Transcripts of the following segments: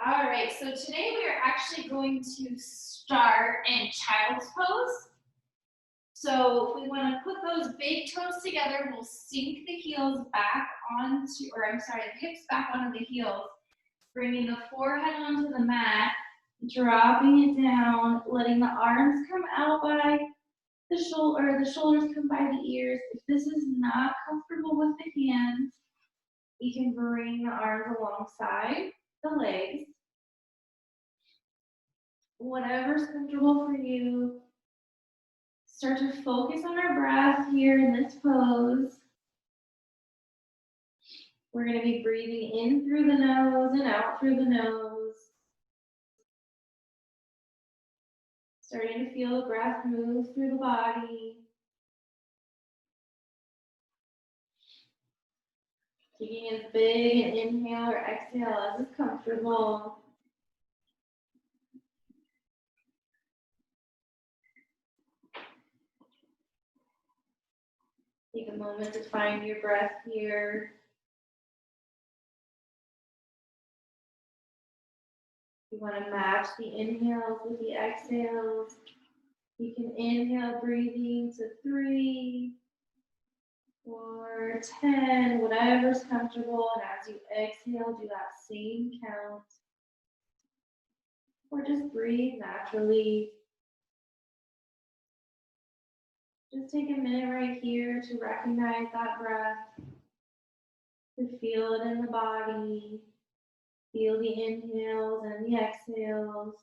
All right, so today we are actually going to start in child's pose. So if we want to put those big toes together, we'll sink the heels back onto, or I'm sorry, the hips back onto the heels, bringing the forehead onto the mat, dropping it down, letting the arms come out by the shoulder, or the shoulders come by the ears. If this is not comfortable with the hands, you can bring the arms alongside the legs. Whatever's comfortable for you. Start to focus on our breath here in this pose. We're going to be breathing in through the nose and out through the nose. Starting to feel the breath move through the body. Taking as big an inhale or exhale as is comfortable. Take a moment to find your breath here. You want to match the inhales with the exhales. You can inhale breathing to 3, 4, 10, whatever's comfortable. And as you exhale, do that same count. Or just breathe naturally. Just take a minute right here to recognize that breath, to feel it in the body. Feel the inhales and the exhales.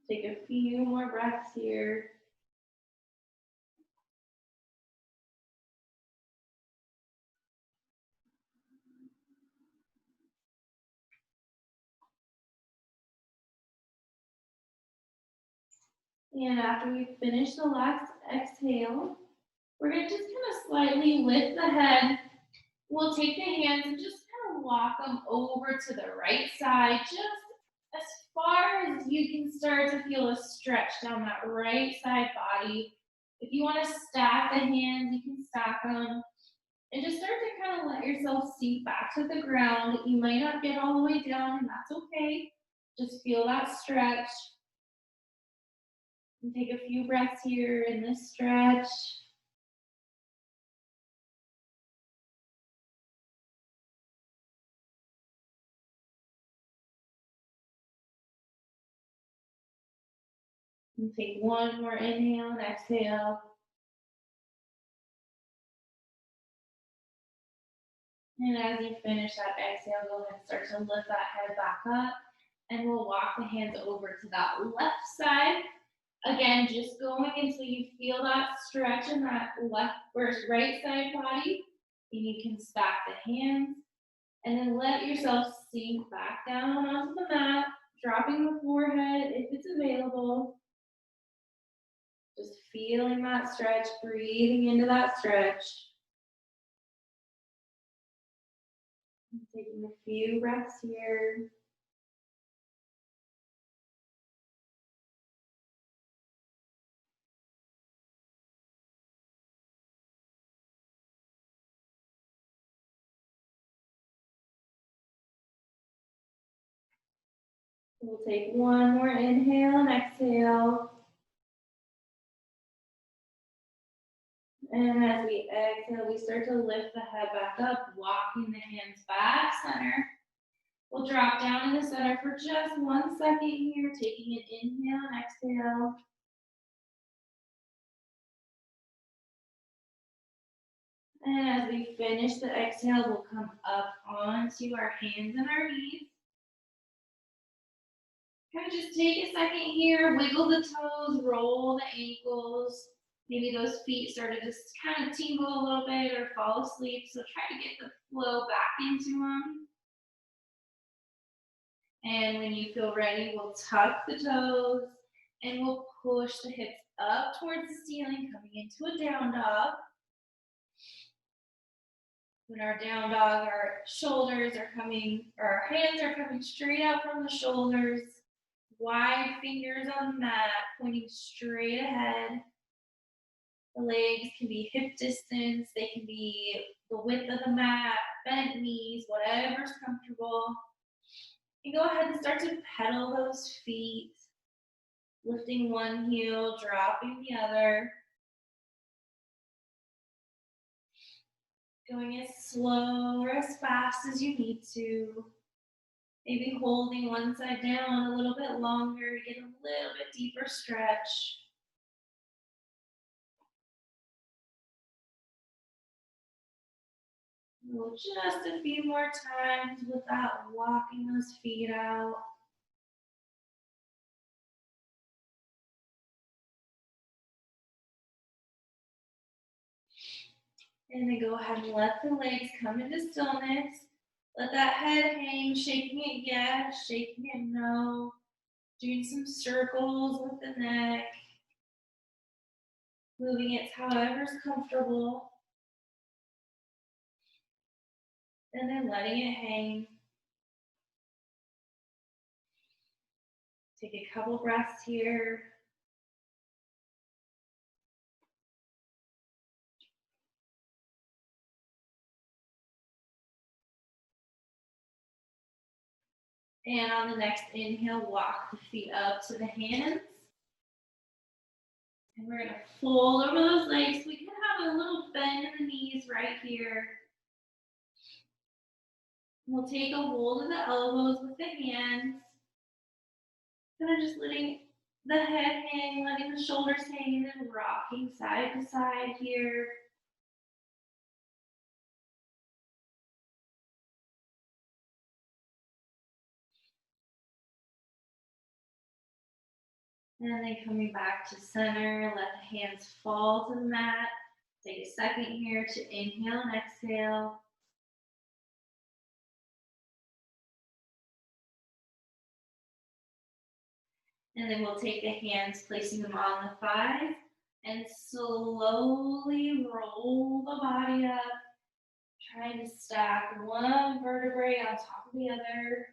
Take a few more breaths here. And after we finish the last exhale, we're going to just kind of slightly lift the head. We'll take the hands and just kind of walk them over to the right side, just as far as you can start to feel a stretch down that right side body. If you want to stack the hands, you can stack them. And just start to kind of let yourself sink back to the ground. You might not get all the way down, and that's okay. Just feel that stretch. And take a few breaths here in this stretch. And take one more inhale and exhale. And as you finish that exhale, go ahead and start to lift that head back up. And we'll walk the hands over to that left side. Again, just going until you feel that stretch in that left versus right side body. And you can stack the hands. And then let yourself sink back down onto the mat, dropping the forehead if it's available. Just feeling that stretch, breathing into that stretch. Taking a few breaths here. We'll take one more inhale and exhale. And as we exhale, we start to lift the head back up, walking the hands back center. We'll drop down in the center for just 1 second here, taking an inhale and exhale. And as we finish the exhale, we'll come up onto our hands and our knees. Kind of just take a second here, wiggle the toes, roll the ankles. Maybe those feet started to kind of tingle a little bit or fall asleep. So try to get the flow back into them. And when you feel ready, we'll tuck the toes and we'll push the hips up towards the ceiling, coming into a down dog. When our down dog, our shoulders are coming, or our hands are coming straight out from the shoulders. Wide fingers on the mat, pointing straight ahead. The legs can be hip distance, they can be the width of the mat, bent knees, whatever's comfortable. And go ahead and start to pedal those feet, lifting one heel, dropping the other. Going as slow or as fast as you need to. Maybe holding one side down a little bit longer to get a little bit deeper stretch. Just a few more times without walking those feet out. And then go ahead and let the legs come into stillness. Let that head hang, shaking it yes, shaking it no. Doing some circles with the neck. Moving it however's comfortable. And then letting it hang. Take a couple breaths here. And on the next inhale, walk the feet up to the hands. And we're gonna fold over those legs. We can have a little bend in the knees right here. We'll take a hold of the elbows with the hands. Kind of just letting the head hang, letting the shoulders hang, and then rocking side to side here. And then coming back to center, let the hands fall to the mat. Take a second here to inhale and exhale. And then we'll take the hands, placing them on the thighs, and slowly roll the body up, trying to stack one vertebrae on top of the other.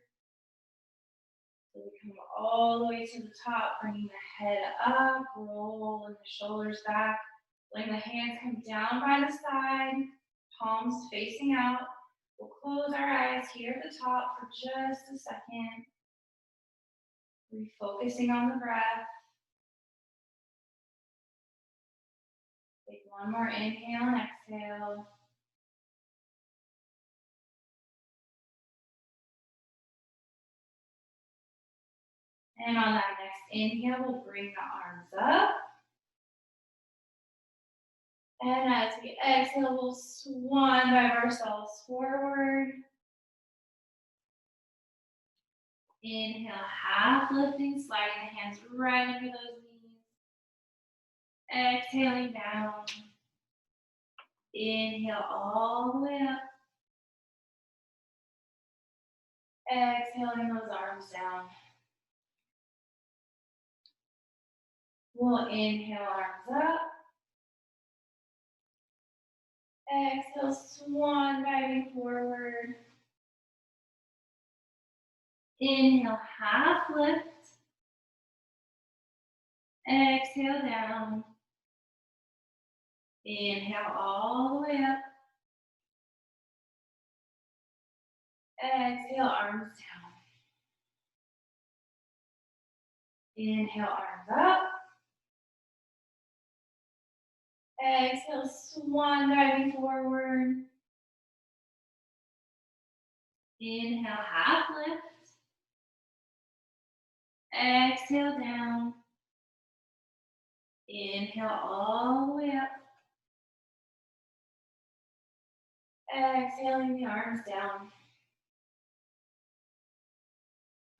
So we come all the way to the top, bringing the head up, rolling the shoulders back, letting the hands come down by the side, palms facing out. We'll close our eyes here at the top for just a second. Refocusing on the breath. Take one more inhale and exhale. And on that next inhale, we'll bring the arms up. And as we exhale, we'll swan dive ourselves forward. Inhale, half lifting, sliding the hands right under those knees. Exhaling down. Inhale all the way up. Exhaling those arms down. We'll inhale, arms up. Exhale, swan diving forward. Inhale, half lift. Exhale down. Inhale all the way up. Exhale, arms down. Inhale, arms up. Exhale, swan diving forward. Inhale, half lift. Exhale down. Inhale all the way up. Exhaling the arms down.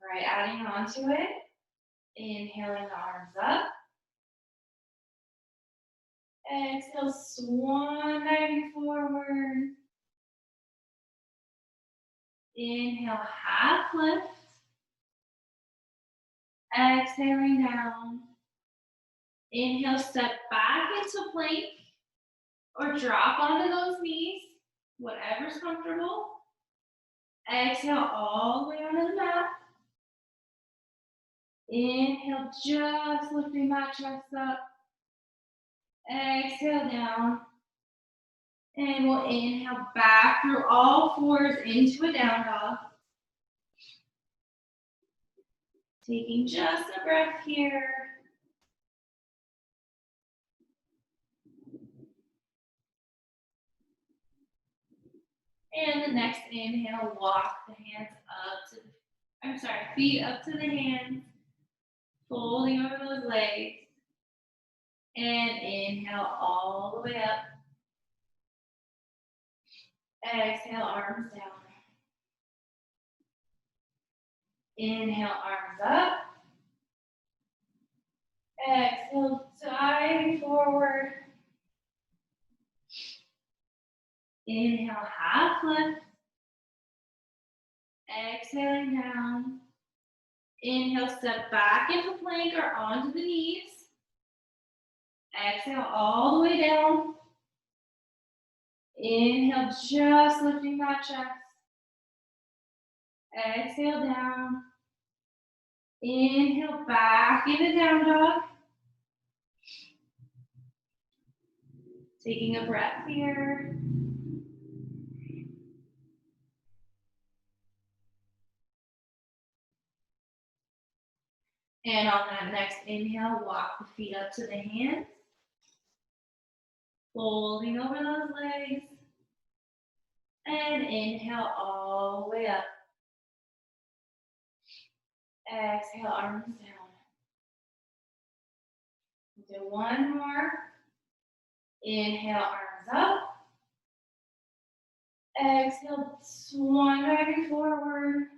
All right, adding on to it. Inhaling the arms up. Exhale, swan diving forward. Inhale, half lift. Exhaling down. Inhale, step back into plank or drop onto those knees. whatever's comfortable. Exhale all the way onto the mat. Inhale, just lifting that chest up. Exhale down. And we'll inhale back through all fours into a down dog. Taking just a breath here. And the next inhale, walk the hands up to feet up to the hands, folding over those legs. And inhale all the way up. Exhale, arms down. Inhale, arms up. Exhale, diving forward. Inhale, half lift. Exhaling down. Inhale, step back into plank or onto the knees. Exhale all the way down. Inhale, just lifting that chest. Exhale down. Inhale back into down dog. Taking a breath here. And on that next inhale, walk the feet up to the hands. Folding over those legs. And inhale all the way up. Exhale, arms down. Do one more. Inhale, arms up. Exhale, swan driving forward.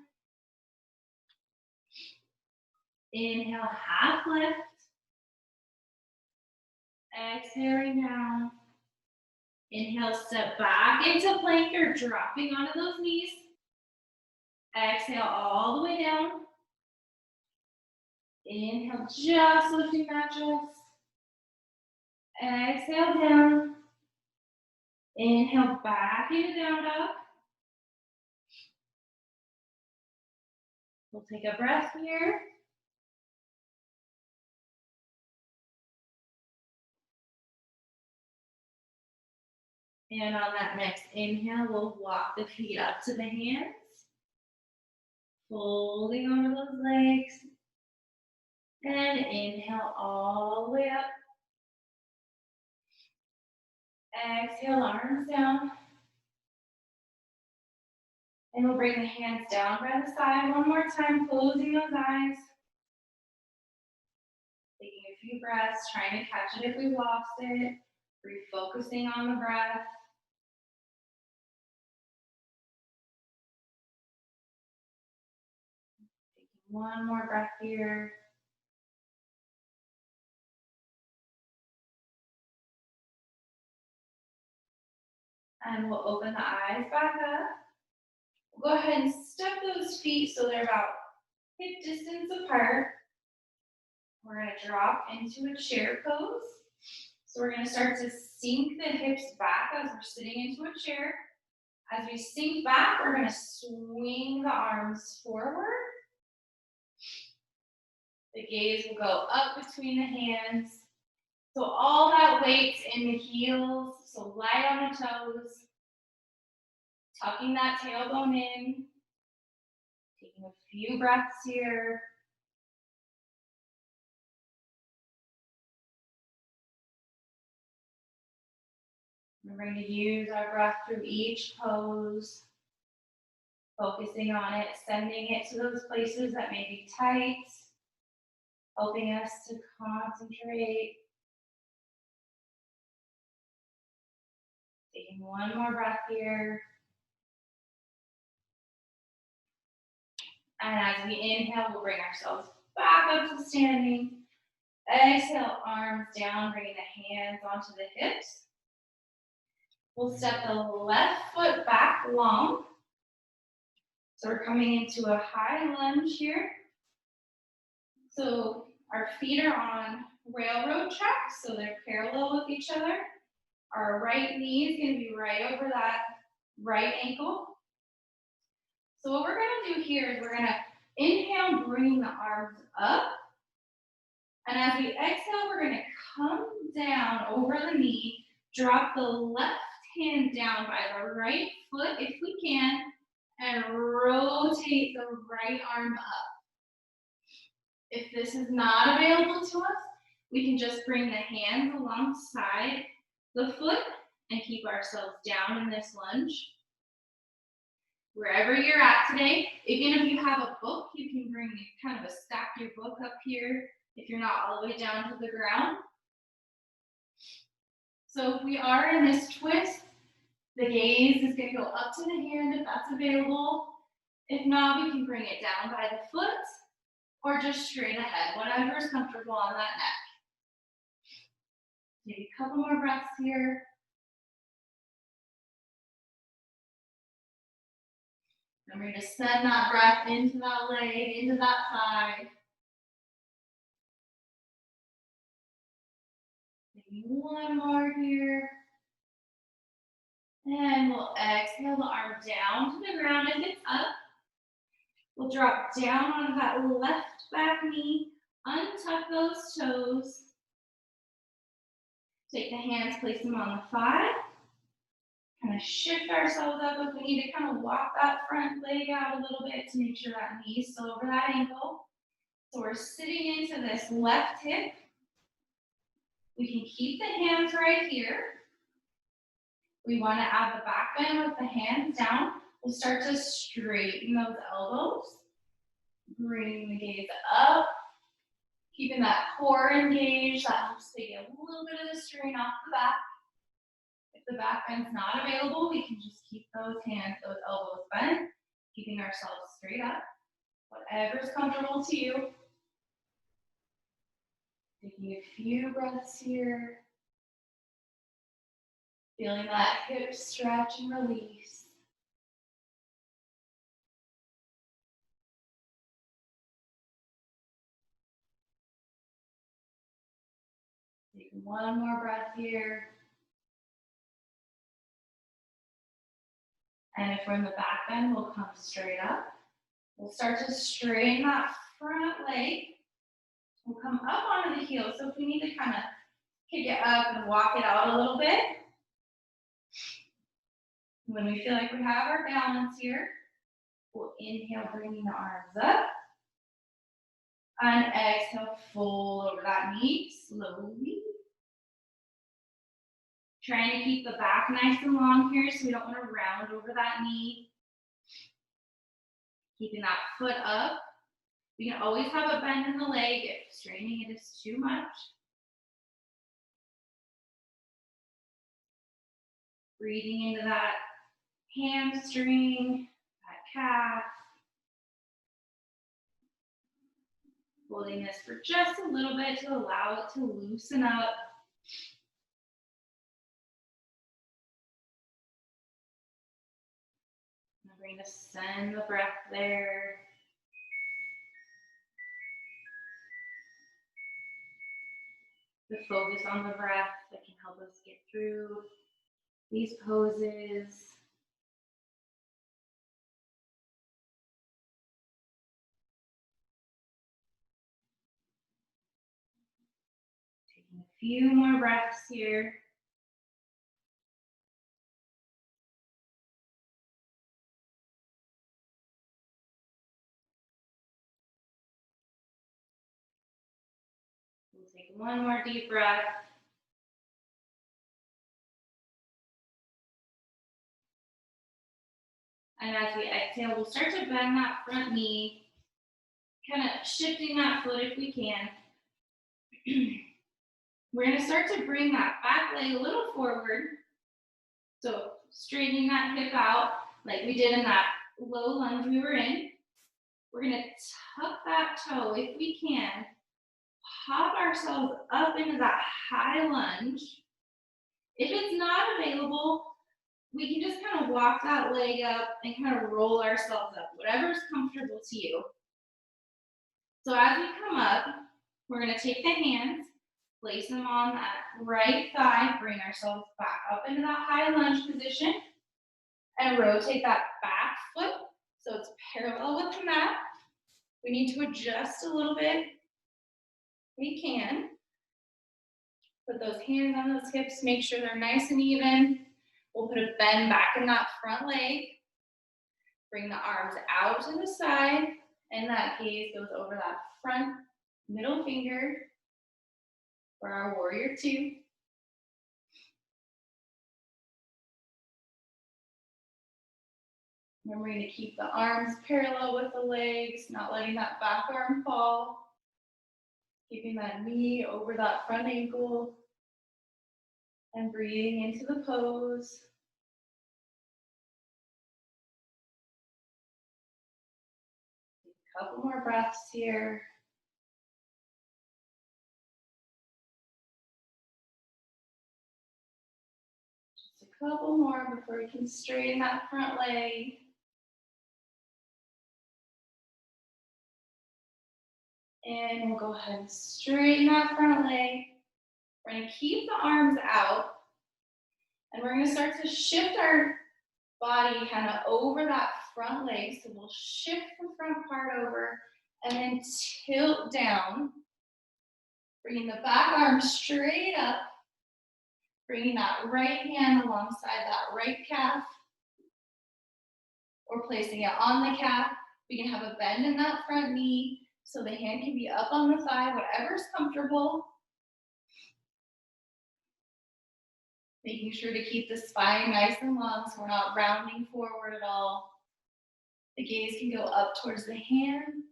Inhale, half lift. Exhaling down. Inhale, step back into plank or dropping onto those knees. Exhale all the way down. Inhale, just lifting that chest. Exhale down. Inhale back into down dog. We'll take a breath here. And on that next inhale, we'll walk the feet up to the hands. Folding over those legs. And inhale all the way up. Exhale, arms down. And we'll bring the hands down by the side one more time, closing those eyes. Taking a few breaths, trying to catch it if we lost it. Refocusing on the breath. Taking one more breath here. And we'll open the eyes back up. We'll go ahead and step those feet so they're about hip distance apart. We're going to drop into a chair pose. So we're going to start to sink the hips back as we're sitting into a chair. As we sink back, we're going to swing the arms forward. The gaze will go up between the hands. So all that weight's in the heels, so light on the toes. Tucking that tailbone in. Taking a few breaths here. We're going to use our breath through each pose, focusing on it, sending it to those places that may be tight, helping us to concentrate. Taking one more breath here. And as we inhale, we'll bring ourselves back up to standing. Exhale, arms down, bringing the hands onto the hips. We'll step the left foot back long. So we're coming into a high lunge here. So our feet are on railroad tracks, so they're parallel with each other. Our right knee is going to be right over that right ankle. So what we're gonna do here is we're gonna inhale, bring the arms up. And as we exhale, we're gonna come down over the knee, drop the left hand down by the right foot if we can, and rotate the right arm up. If this is not available to us, we can just bring the hands alongside the foot and keep ourselves down in this lunge. Wherever you're at today, even if you have a book, you can bring kind of stack your book up here if you're not all the way down to the ground. So if we are in this twist, the gaze is going to go up to the hand if that's available. If not, we can bring it down by the foot or just straight ahead, whatever is comfortable on that neck. Maybe a couple more breaths here. Remember to send that breath into that leg, into that thigh. Maybe one more here. And we'll exhale the arm down to the ground if it's up. We'll drop down on that left back knee, untuck those toes. Take the hands, place them on the thigh. Kind of shift ourselves up if we need to kind of walk that front leg out a little bit to make sure that knee is still over that ankle. So we're sitting into this left hip. We can keep the hands right here. We want to add the back bend with the hands down. We'll start to straighten those elbows. Bring the gaze up. Keeping that core engaged. That helps take a little bit of the strain off the back. If the back bend's not available, we can just keep those hands, those elbows bent, keeping ourselves straight up. Whatever's comfortable to you. Taking a few breaths here. Feeling that hip stretch and release. Take one more breath here. And if we're in the back bend, we'll come straight up. We'll start to straighten that front leg. We'll come up onto the heel. So if we need to kind of kick it up and walk it out a little bit. When we feel like we have our balance here, we'll inhale, bringing the arms up. And exhale, fold over that knee slowly. Trying to keep the back nice and long here so we don't want to round over that knee. Keeping that foot up. We can always have a bend in the leg if straining it is too much. Breathing into that hamstring, that calf. Holding this for just a little bit to allow it to loosen up. Remembering to send the breath there. The focus on the breath that can help us get through these poses. Taking a few more breaths here. We'll take one more deep breath. And as we exhale, we'll start to bend that front knee, kind of shifting that foot if we can. We're going to start to bring that back leg a little forward. So straightening that hip out like we did in that low lunge we were in. We're going to tuck that toe if we can. Pop ourselves up into that high lunge. If it's not available, we can just kind of walk that leg up and kind of roll ourselves up, whatever's comfortable to you. So as we come up, we're going to take the hands, place them on that right thigh, bring ourselves back up into that high lunge position. and rotate that back foot so it's parallel with the mat. We need to adjust a little bit. We can. Put those hands on those hips, make sure they're nice and even. We'll put a bend back in that front leg. Bring the arms out to the side, and that gaze goes over that front middle finger for our warrior two. Remembering to keep the arms parallel with the legs, not letting that back arm fall. Keeping that knee over that front ankle. And breathing into the pose. A couple more breaths here. Just a couple more before we can straighten that front leg. And we'll go ahead and straighten that front leg. We're going to keep the arms out. And we're going to start to shift our body kind of over that front leg. So we'll shift the front part over and then tilt down. Bringing the back arm straight up. Bringing that right hand alongside that right calf. Or placing it on the calf. We can have a bend in that front knee. So the hand can be up on the thigh, whatever's comfortable. Making sure to keep the spine nice and long so we're not rounding forward at all. The gaze can go up towards the hand,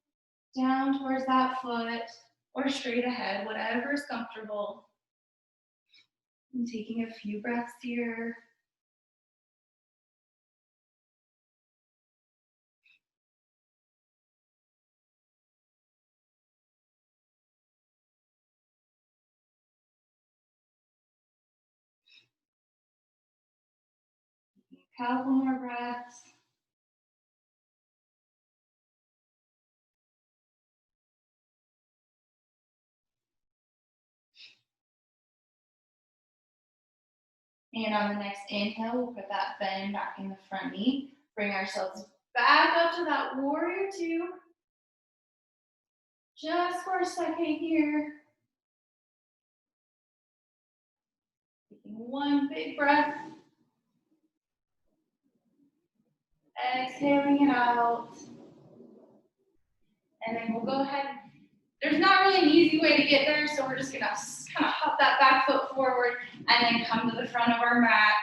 down towards that foot, or straight ahead, whatever is comfortable. And taking a few breaths here. A couple more breaths. And on the next inhale, we'll put that bend back in the front knee. Bring ourselves back up to that warrior two. Just for a second here. Taking one big breath. Exhaling it out. And then we'll go ahead. There's not really an easy way to get there, so we're just gonna kind of hop that back foot forward and then come to the front of our mat,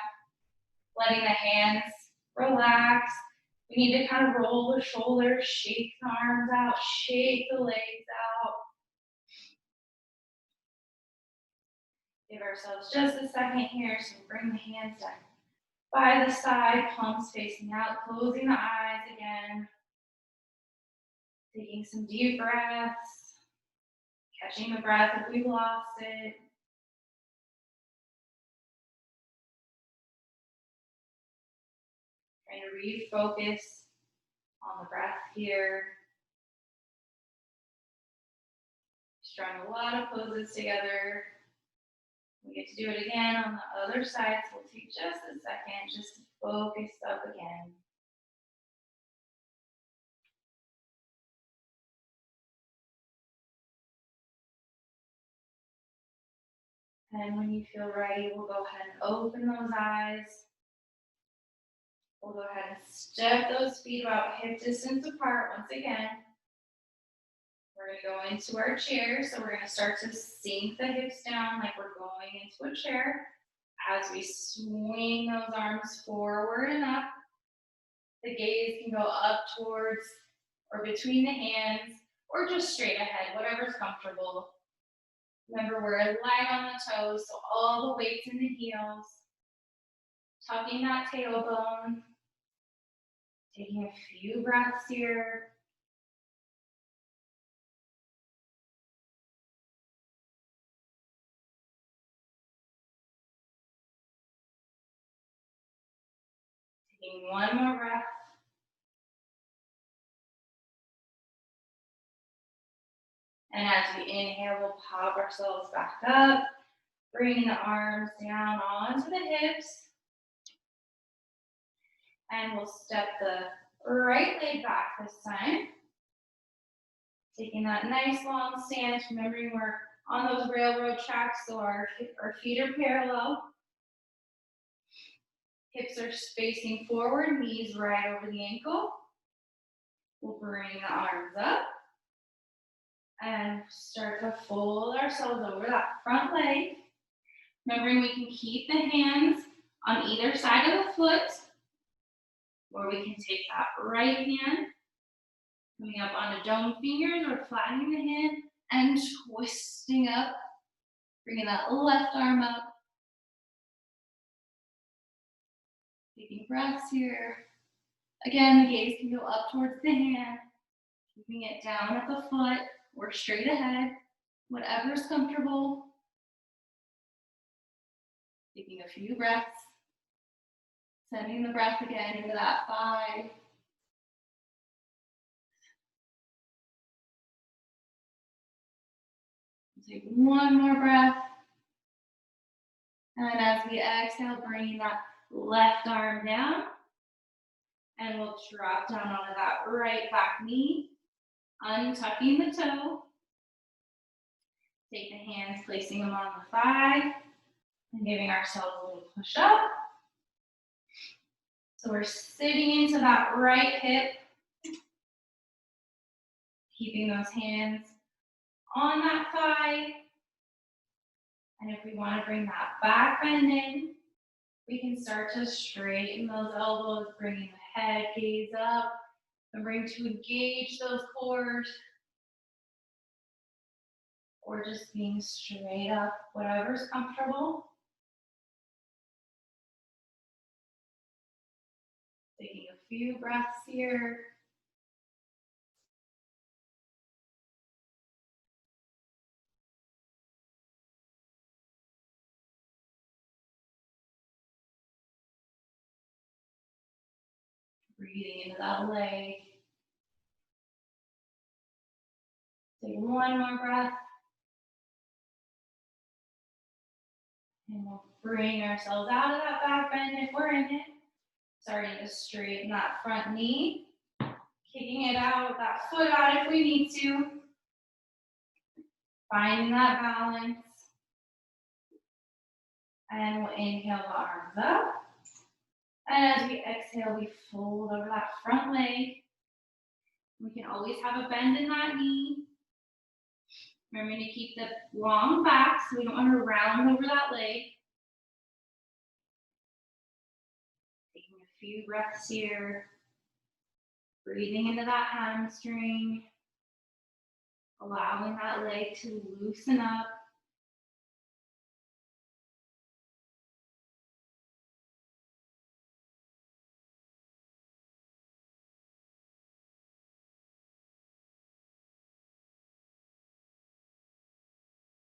letting the hands relax. We need to kind of roll the shoulders, shake the arms out, shake the legs out. Give ourselves just a second here, so bring the hands down by the side, palms facing out, closing the eyes again. Taking some deep breaths, catching the breath if we've lost it. Trying to refocus on the breath here. Strung a lot of poses together. We get to do it again on the other side, so we'll take just a second just to focus up again. And when you feel ready, we'll go ahead and open those eyes. We'll go ahead and step those feet about hip distance apart once again. We're going to go into our chair, so we're going to start to sink the hips down like we're going into a chair. As we swing those arms forward and up, the gaze can go up towards or between the hands or just straight ahead, whatever's comfortable. Remember, we're light on the toes, so all the weight's in the heels. Tucking that tailbone. Taking a few breaths here. Taking one more breath. And as we inhale, we'll pop ourselves back up, bringing the arms down onto the hips. And we'll step the right leg back this time. Taking that nice long stance, remembering we're on those railroad tracks, so our feet are parallel. Hips are facing forward, knees right over the ankle. We'll bring the arms up and start to fold ourselves over that front leg. Remembering we can keep the hands on either side of the foot, or we can take that right hand, coming up onto dome fingers or flattening the hand and twisting up, bringing that left arm up. Taking breaths here. Again, the gaze can go up towards the hand, keeping it down at the foot or straight ahead, whatever's comfortable. Taking a few breaths, sending the breath again into that 5. Take one more breath. And as we exhale, bringing that left arm down. And we'll drop down onto that right back knee, untucking the toe. Take the hands, placing them on the thigh, and giving ourselves a little push up. So we're sitting into that right hip, keeping those hands on that thigh. And if we want to bring that back bend in, we can start to straighten those elbows, bringing the head gaze up, and bring to engage those cores, or just being straight up, whatever's comfortable. Taking a few breaths here. Breathing into that leg. Take one more breath. And we'll bring ourselves out of that back bend if we're in it. Starting to straighten that front knee. Kicking it out, that foot out if we need to. Finding that balance. And we'll inhale the arms up. And as we exhale, we fold over that front leg. We can always have a bend in that knee. Remember to keep the long back so we don't want to round over that leg. Taking a few breaths here. Breathing into that hamstring. Allowing that leg to loosen up.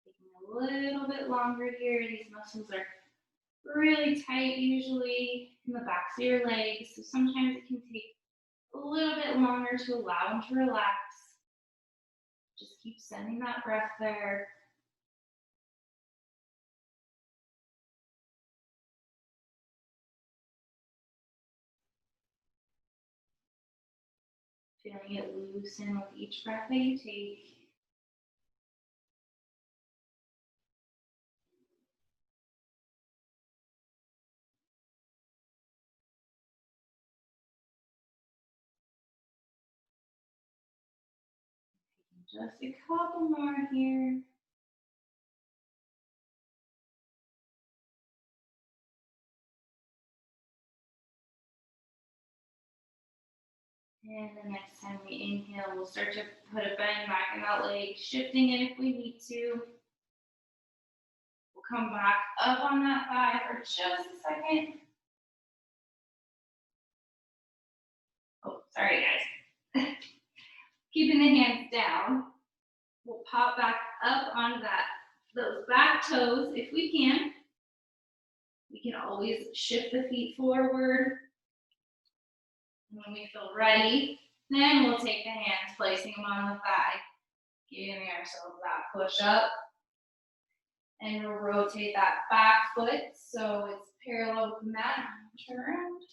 Taking a little bit longer here. These muscles are really tight usually in the backs of your legs, so sometimes it can take a little bit longer to allow them to relax. Just keep sending that breath there. Feeling it loosen with each breath that you take. Just a couple more here. And the next time we inhale, we'll start to put a bend back in that leg, shifting it if we need to. We'll come back up on that thigh for just a second. Oh, sorry guys. Keeping the hands down. We'll pop back up on those back toes if we can. We can always shift the feet forward. And when we feel ready, then we'll take the hands, placing them on the thigh, giving ourselves that push up. And we'll rotate that back foot so it's parallel with the mat. Turn around.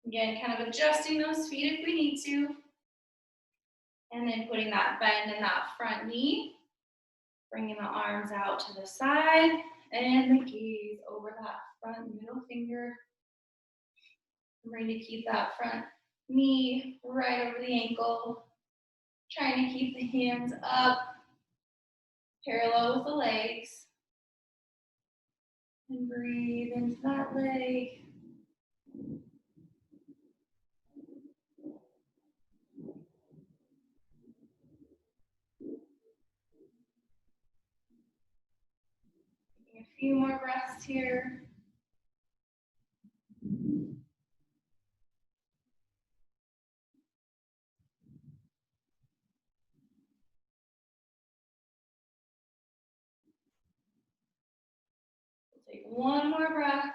Again, kind of adjusting those feet if we need to. And then putting that bend in that front knee. Bringing the arms out to the side and the gaze over that front middle finger. I'm going to keep that front knee right over the ankle. Trying to keep the hands up, parallel with the legs. And breathe into that leg. Taking a few more breaths here. We'll take one more breath.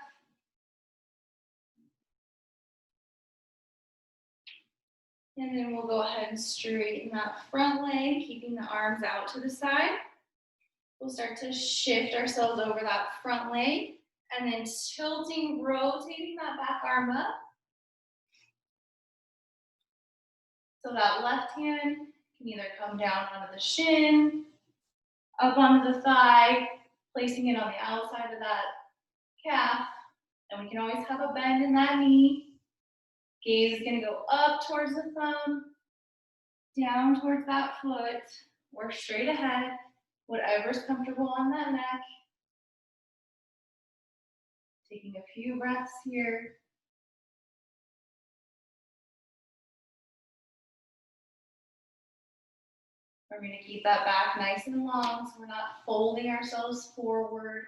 And then we'll go ahead and straighten that front leg, keeping the arms out to the side. We'll start to shift ourselves over that front leg and then tilting, rotating that back arm up. So that left hand can either come down onto the shin, up onto the thigh, placing it on the outside of that calf. And we can always have a bend in that knee. Gaze is going to go up towards the thumb, down towards that foot, or straight ahead, whatever's comfortable on that neck. Taking a few breaths here. We're going to keep that back nice and long so we're not folding ourselves forward.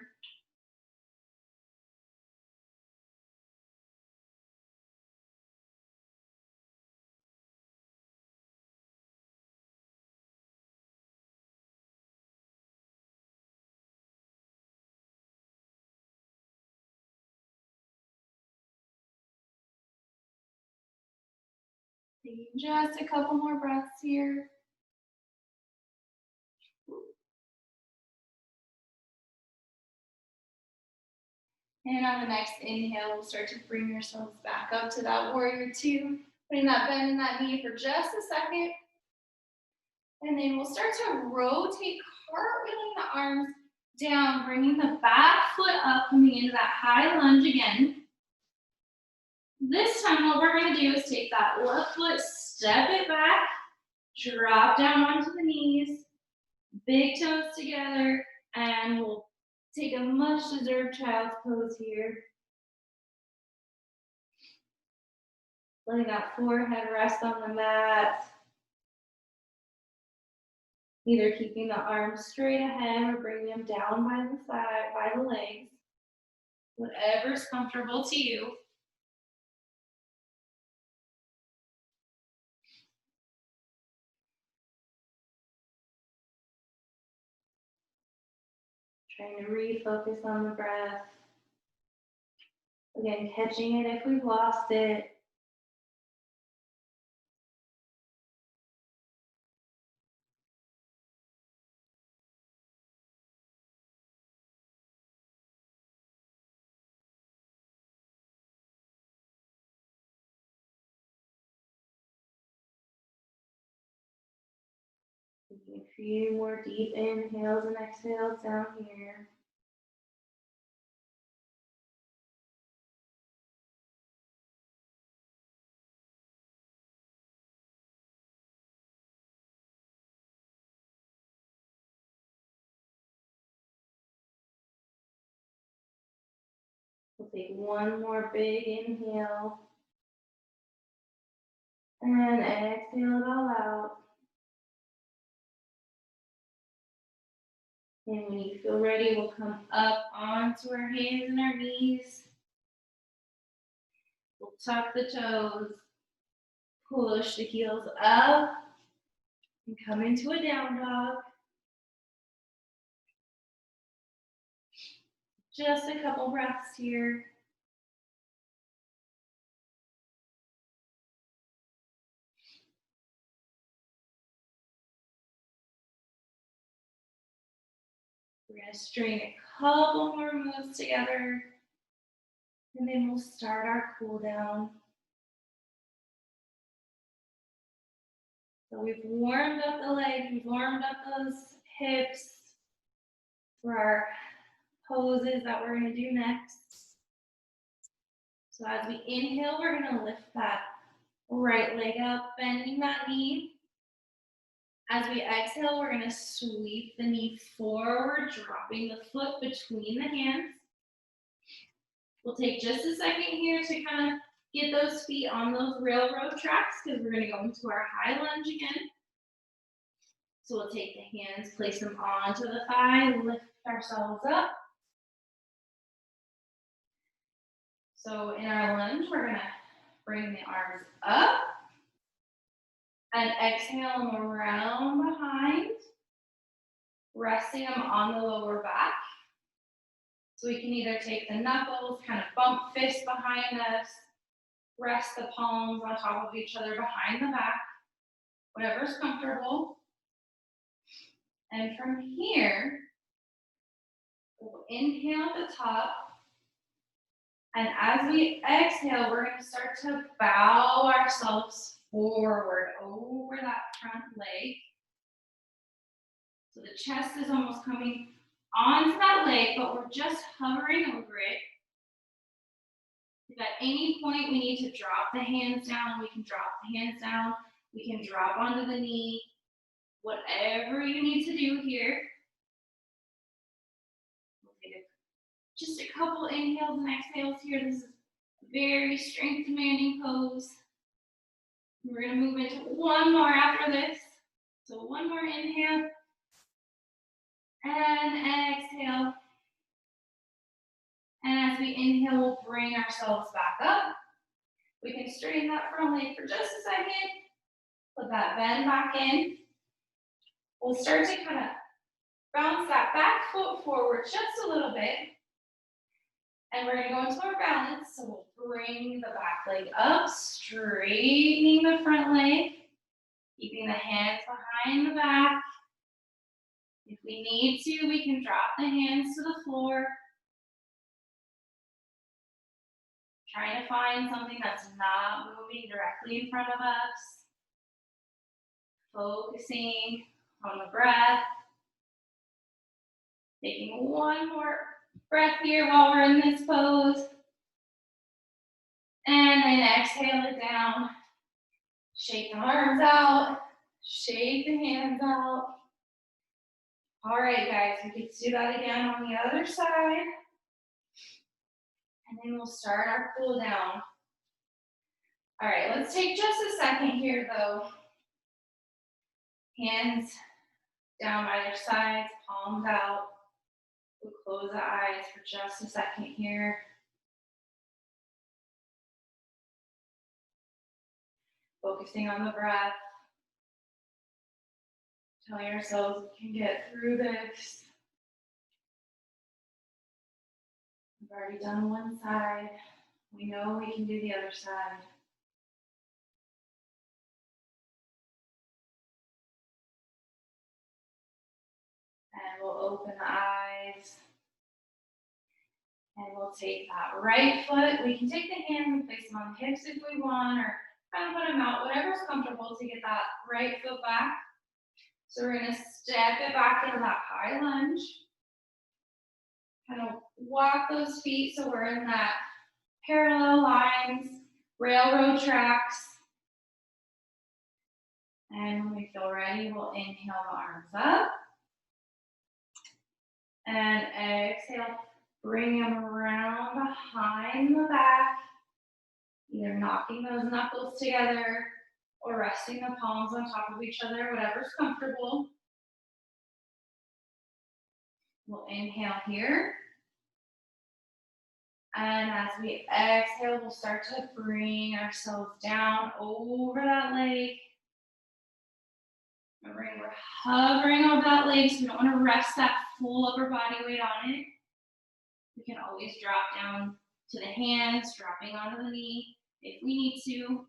Taking just a couple more breaths here. And on the next inhale, we'll start to bring ourselves back up to that warrior two. Putting that bend in that knee for just a second. And then we'll start to rotate, cartwheeling the arms down, bringing the back foot up, coming into that high lunge again. This time, what we're going to do is take that left foot, step it back, drop down onto the knees, big toes together, and we'll take a much deserved child's pose here. Letting that forehead rest on the mat. Either keeping the arms straight ahead or bringing them down by the side, by the legs. Whatever's comfortable to you. Trying to refocus on the breath. Again, catching it if we've lost it. Taking a few more deep inhales and exhales down here. We'll take one more big inhale. And exhale it all out. And when you feel ready, we'll come up onto our hands and our knees. We'll tuck the toes, push the heels up, and come into a down dog. Just a couple breaths here. We're going to string a couple more moves together, and then we'll start our cool down. So we've warmed up the legs, we've warmed up those hips for our poses that we're gonna do next. So as we inhale, we're gonna lift that right leg up, bending that knee. As we exhale, we're gonna sweep the knee forward, dropping the foot between the hands. We'll take just a second here to kind of get those feet on those railroad tracks because we're gonna go into our high lunge again. So we'll take the hands, place them onto the thigh, lift ourselves up. So in our lunge, we're gonna bring the arms up and exhale them around behind, resting them on the lower back. So we can either take the knuckles, kind of bump fists behind us, rest the palms on top of each other behind the back, whatever's comfortable. And from here, we'll inhale at the top. And as we exhale, we're going to start to bow ourselves forward over that front leg. So the chest is almost coming onto that leg, but we're just hovering over it. If at any point we need to drop the hands down, we can drop the hands down. We can drop onto the knee. Whatever you need to do here. We'll take just a couple inhales and exhales here. This is a very strength demanding pose. We're going to move into one more after this. So one more inhale and exhale. And as we inhale, we'll bring ourselves back up. We can straighten that front leg for just a second. Put that bend back in. We'll start to kind of bounce that back foot forward just a little bit. And we're going to go into our balance. So we'll bring the back leg up, straightening the front leg, keeping the hands behind the back. If we need to, we can drop the hands to the floor. Trying to find something that's not moving directly in front of us. Focusing on the breath. Taking one more breath here while we're in this pose. And then exhale it down. Shake the arms out. Shake the hands out. All right, guys, we can do that again on the other side. And then we'll start our cool down. All right, let's take just a second here, though. Hands down either side, palms out. We'll close the eyes for just a second here. Focusing on the breath. Telling ourselves we can get through this. We've already done one side. We know we can do the other side. And we'll open the eyes. And we'll take that right foot. We can take the hands and place them on the hips if we want, or kind of put them out, whatever's comfortable to get that right foot back. So we're going to step it back into that high lunge. Kind of walk those feet so we're in that parallel lines, railroad tracks. And when we feel ready, we'll inhale the arms up. And exhale, bring them around behind the back, either knocking those knuckles together or resting the palms on top of each other, whatever's comfortable. We'll inhale here. And as we exhale, we'll start to bring ourselves down over that leg. Remember, we're hovering over that leg, so we don't want to rest that full upper body weight on it. We can always drop down to the hands, dropping onto the knee if we need to.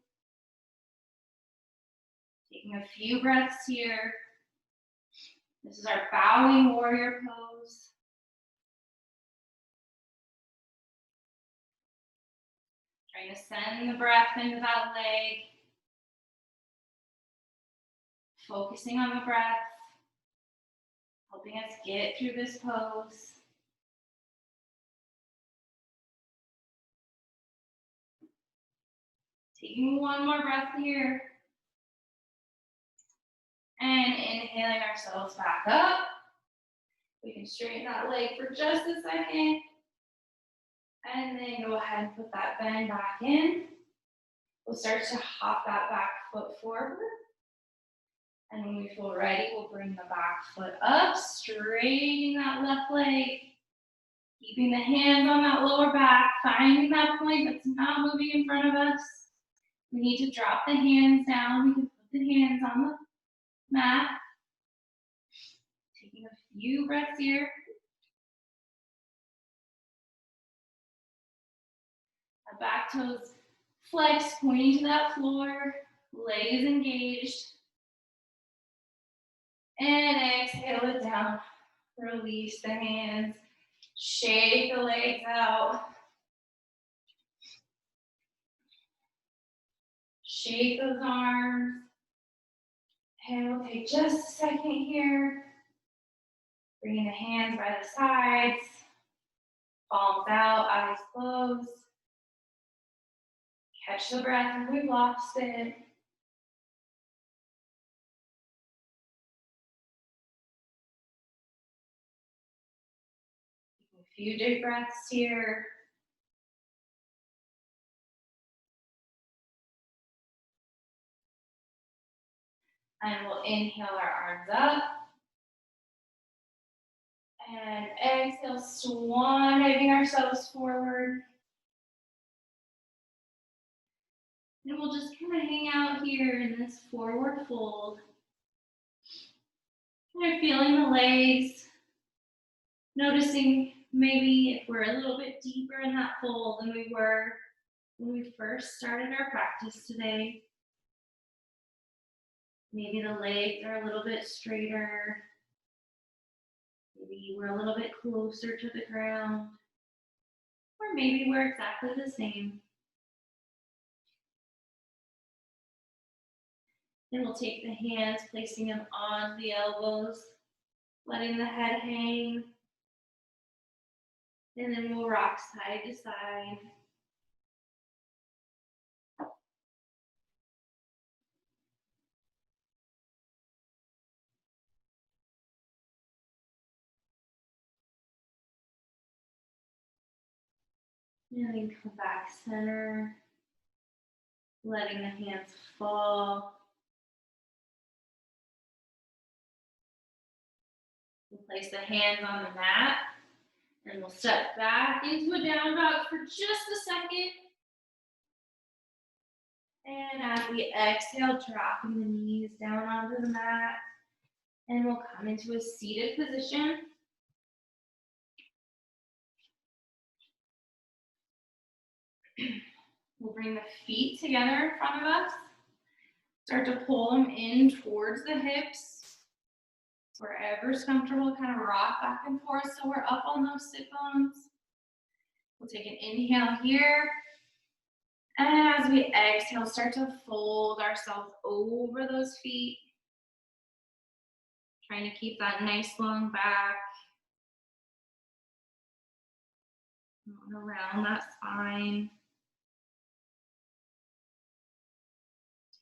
Taking a few breaths here. This is our bowing warrior pose. Trying to send the breath into that leg. focusing on the breath, helping us get through this pose. Taking one more breath here. And inhaling ourselves back up. We can straighten that leg for just a second. And then go ahead and put that bend back in. We'll start to hop that back foot forward. And when we feel ready, we'll bring the back foot up, straightening that left leg. Keeping the hands on that lower back, finding that point that's not moving in front of us. We need to drop the hands down. We can put the hands on the mat. Taking a few breaths here. Our back toes flex, pointing to that floor. Leg is engaged. And exhale it down. Release the hands. Shake the legs out. Shake those arms. And we'll take just a second here. Bringing the hands by the sides. Palms out, eyes closed. Catch the breath if we've lost it. A few deep breaths here. And we'll inhale our arms up. And exhale, swan-diving ourselves forward. And we'll just kind of hang out here in this forward fold. Kind of feeling the legs. Noticing maybe if we're a little bit deeper in that fold than we were when we first started our practice today. Maybe the legs are a little bit straighter. Maybe we're a little bit closer to the ground. Or maybe we're exactly the same. Then we'll take the hands, placing them on the elbows, letting the head hang. And then we'll rock side to side. And then come back center, letting the hands fall. We'll place the hands on the mat, and we'll step back into a down dog for just a second. And as we exhale, dropping the knees down onto the mat, and we'll come into a seated position. We'll bring the feet together in front of us. Start to pull them in towards the hips. Wherever's comfortable, kind of rock back and forth so we're up on those sit bones. We'll take an inhale here. And as we exhale, start to fold ourselves over those feet. Trying to keep that nice long back. Around that spine.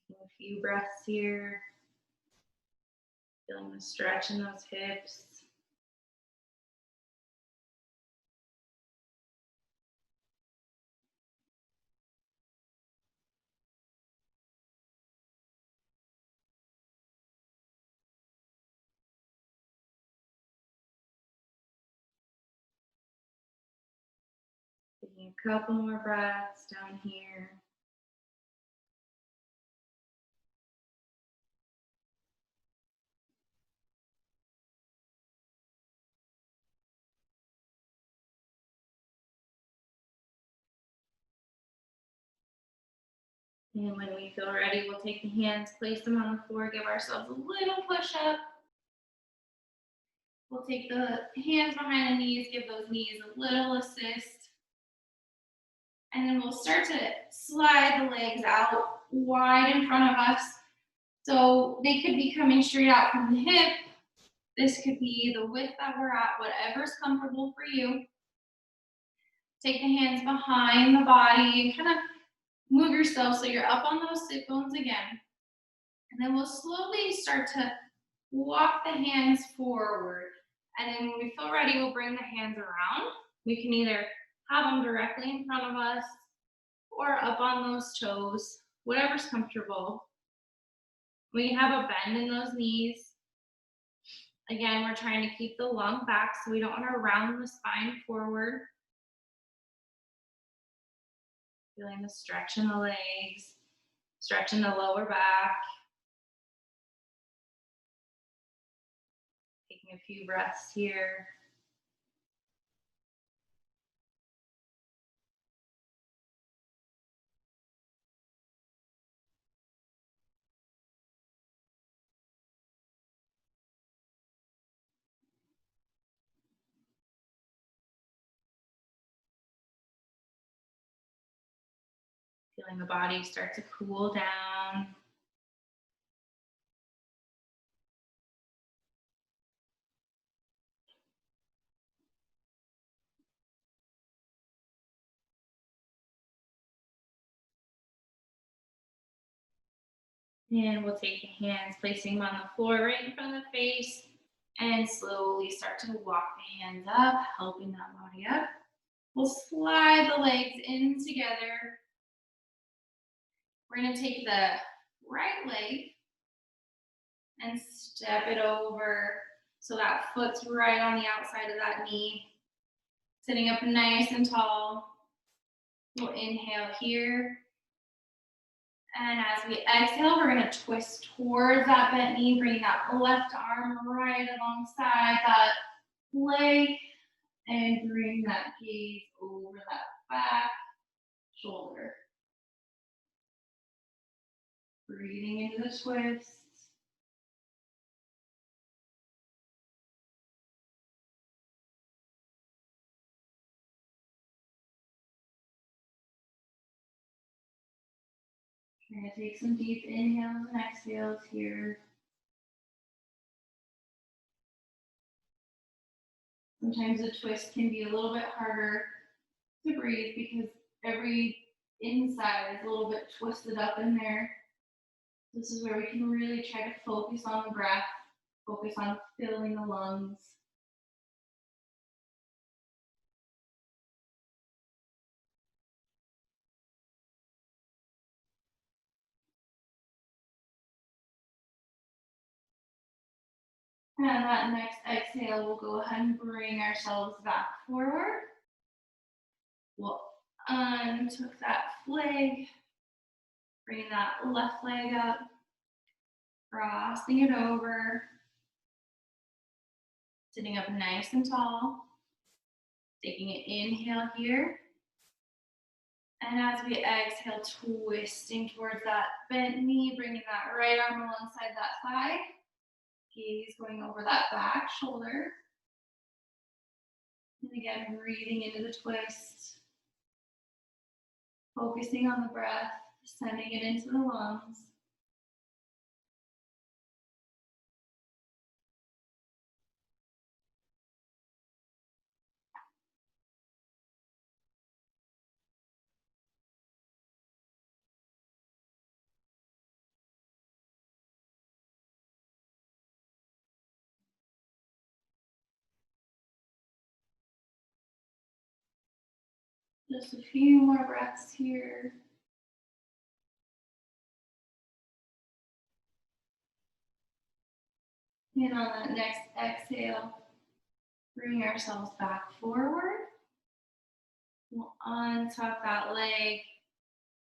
Taking a few breaths here. Feeling the stretch in those hips. Taking a couple more breaths down here. And when we feel ready, we'll take the hands, place them on the floor, give ourselves a little push up. We'll take the hands behind the knees, give those knees a little assist. And then we'll start to slide the legs out wide in front of us. So they could be coming straight out from the hip. This could be the width that we're at, whatever's comfortable for you. Take the hands behind the body and kind of move yourself so you're up on those sit bones again. And then we'll slowly start to walk the hands forward. And then when we feel ready, we'll bring the hands around. We can either have them directly in front of us or up on those toes, whatever's comfortable. We have a bend in those knees. Again, we're trying to keep the lung back so we don't want to round the spine forward. Feeling the stretch in the legs, stretch in the lower back. Taking a few breaths here. Feeling the body start to cool down. And we'll take the hands, placing them on the floor right in front of the face, and slowly start to walk the hands up, helping that body up. We'll slide the legs in together. We're going to take the right leg and step it over so that foot's right on the outside of that knee. Sitting up nice and tall. We'll inhale here. And as we exhale, we're going to twist towards that bent knee, bring that left arm right alongside that leg, and bring that gaze over that back shoulder. Breathing into the twist. We're going to take some deep inhales and exhales here. Sometimes the twist can be a little bit harder to breathe because every inside is a little bit twisted up in there. This is where we can really try to focus on the breath, focus on filling the lungs. And on that next exhale, we'll go ahead and bring ourselves back forward. We'll untuck that leg, bring that left leg up, crossing it over, sitting up nice and tall, taking an inhale here. And as we exhale, twisting towards that bent knee, bringing that right arm alongside that thigh. Gaze going over that back shoulder. And again, breathing into the twist. Focusing on the breath, sending it into the lungs. Just a few more breaths here. And on that next exhale, bring ourselves back forward. We'll untuck that leg.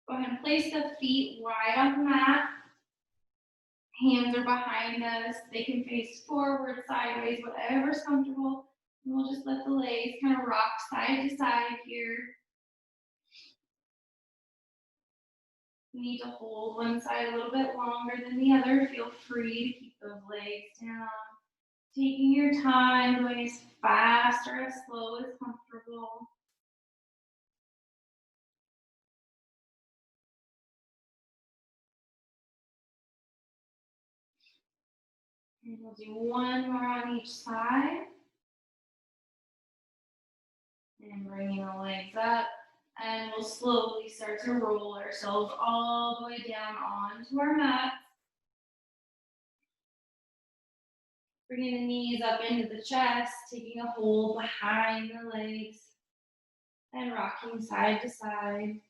Go ahead and place the feet wide on the mat. Hands are behind us. They can face forward, sideways, whatever's comfortable. And we'll just let the legs kind of rock side to side here. You need to hold one side a little bit longer than the other. Feel free to keep those legs down. Taking your time, going as fast or as slow as comfortable. And we'll do one more on each side. And bringing the legs up. And we'll slowly start to roll ourselves all the way down onto our mat. Bringing the knees up into the chest, taking a hold behind the legs, and rocking side to side.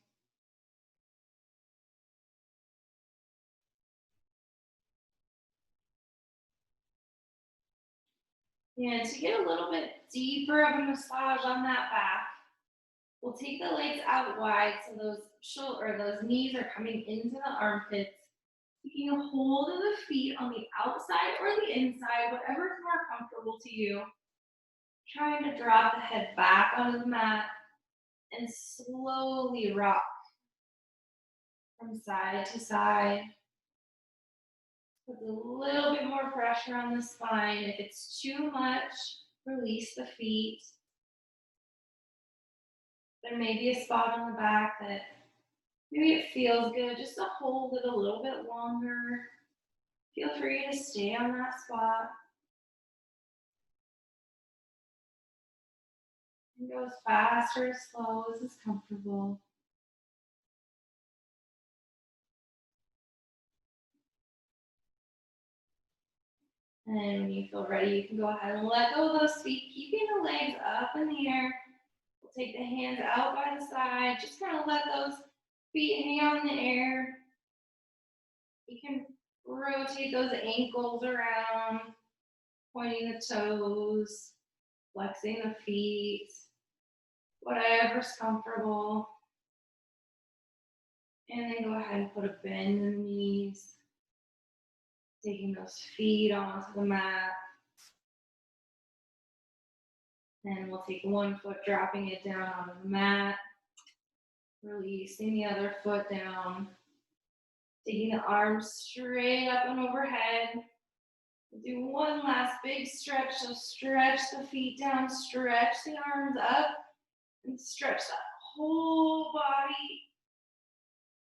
And to get a little bit deeper of a massage on that back, we'll take the legs out wide so those knees are coming into the armpits. Taking a hold of the feet on the outside or the inside, whatever is more comfortable to you. Trying to drop the head back onto the mat and slowly rock from side to side. Put a little bit more pressure on the spine. If it's too much, release the feet. There may be a spot on the back that maybe it feels good just to hold it a little bit longer. Feel free to stay on that spot. And go as fast or as slow as is comfortable. And when you feel ready, you can go ahead and let go of those feet, keeping the legs up in the air. We'll take the hands out by the side. Just kind of let those feet hang out in the air. You can rotate those ankles around, pointing the toes, flexing the feet, whatever's comfortable. And then go ahead and put a bend in the knees. Taking those feet onto the mat. And we'll take one foot, dropping it down onto the mat. Releasing the other foot down. Taking the arms straight up and overhead. We'll do one last big stretch. So stretch the feet down, stretch the arms up, and stretch that whole body.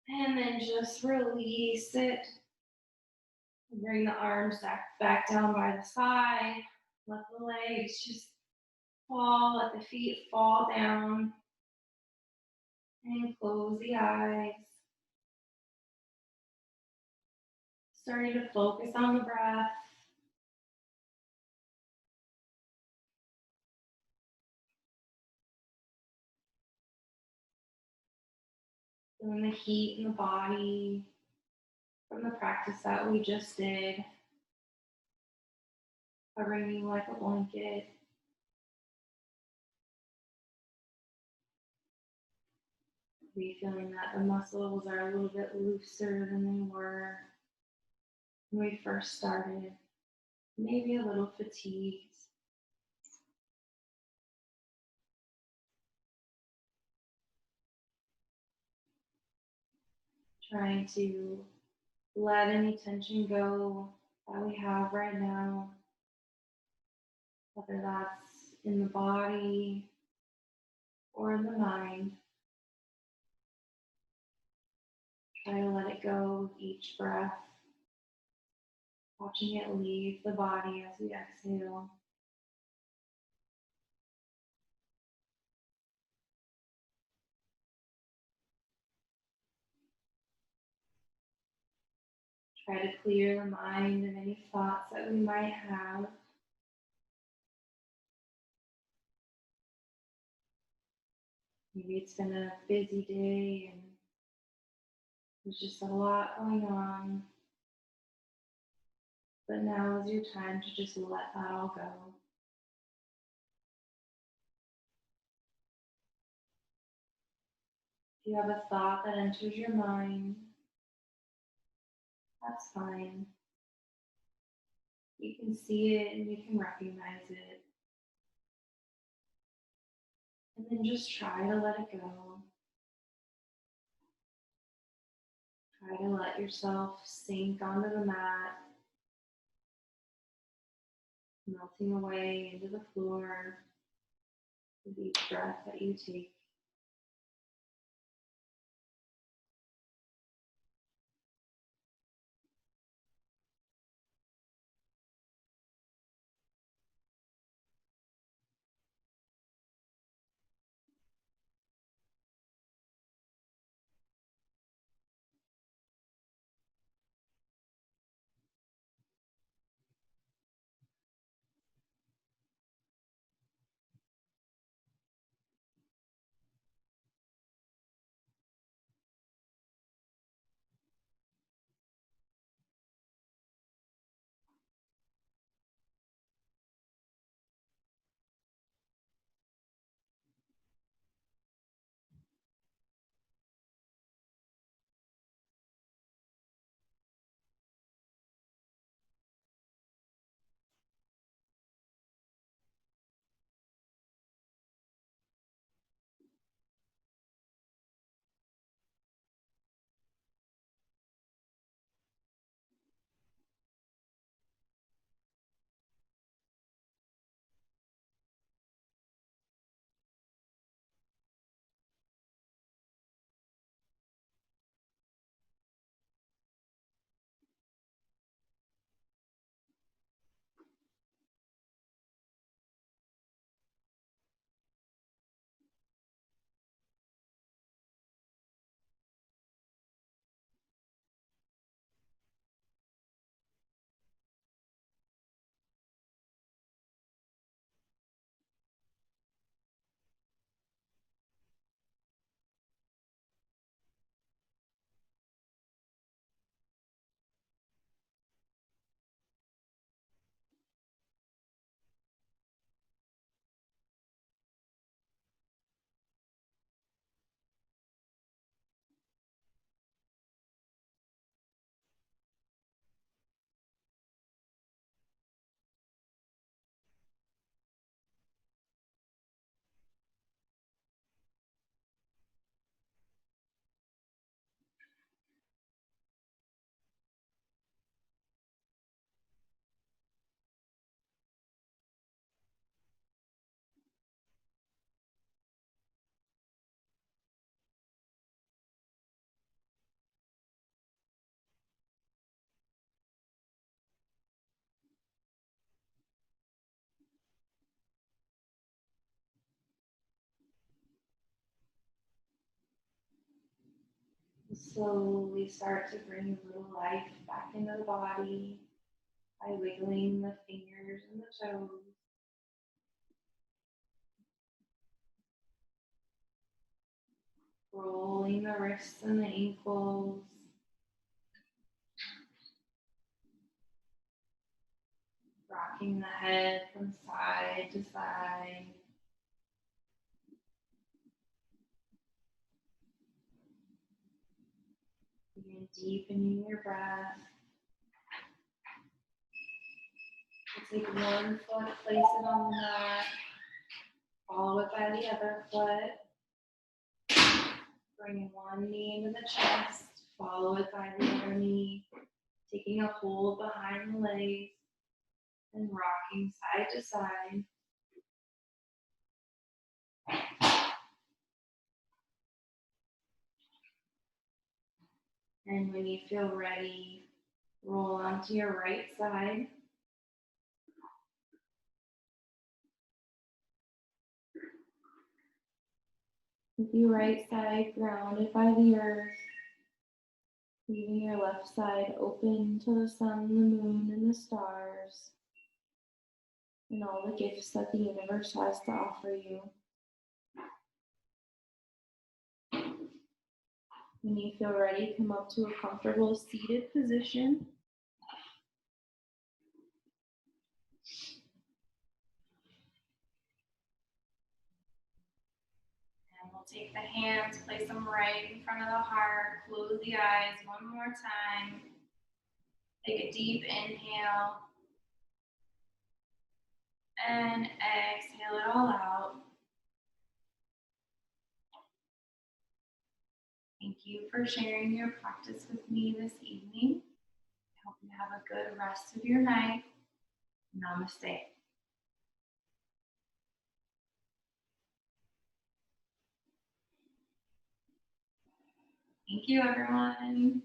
And then just release it. Bring the arms back down by the side. Let the legs just fall, let the feet fall down. And close the eyes. Starting to focus on the breath. Feeling the heat in the body from the practice that we just did. Covering you like a blanket. Be feeling that the muscles are a little bit looser than they were when we first started. Maybe a little fatigued. Trying to let any tension go that we have right now, whether that's in the body or in the mind. Try to let it go with each breath, watching it leave the body as we exhale. Try to clear the mind of any thoughts that we might have. Maybe it's been a busy day and there's just a lot going on. But now is your time to just let that all go. If you have a thought that enters your mind, that's fine. You can see it and you can recognize it. And then just try to let it go. Try to let yourself sink onto the mat, melting away into the floor with each breath that you take. Slowly start to bring a little life back into the body by wiggling the fingers and the toes. Rolling the wrists and the ankles. Rocking the head from side to side. Again, deepening your breath. We'll take one foot, place it on the mat. Follow it by the other foot. Bring one knee into the chest. Follow it by the other knee. Taking a hold behind the legs and rocking side to side. And when you feel ready, roll onto your right side. With your right side grounded by the earth, leaving your left side open to the sun, the moon, and the stars, and all the gifts that the universe has to offer you. When you feel ready, come up to a comfortable seated position. And we'll take the hands, place them right in front of the heart, close the eyes one more time. Take a deep inhale. And exhale it all out. Thank you for sharing your practice with me this evening. I hope you have a good rest of your night. Namaste. Thank you, everyone.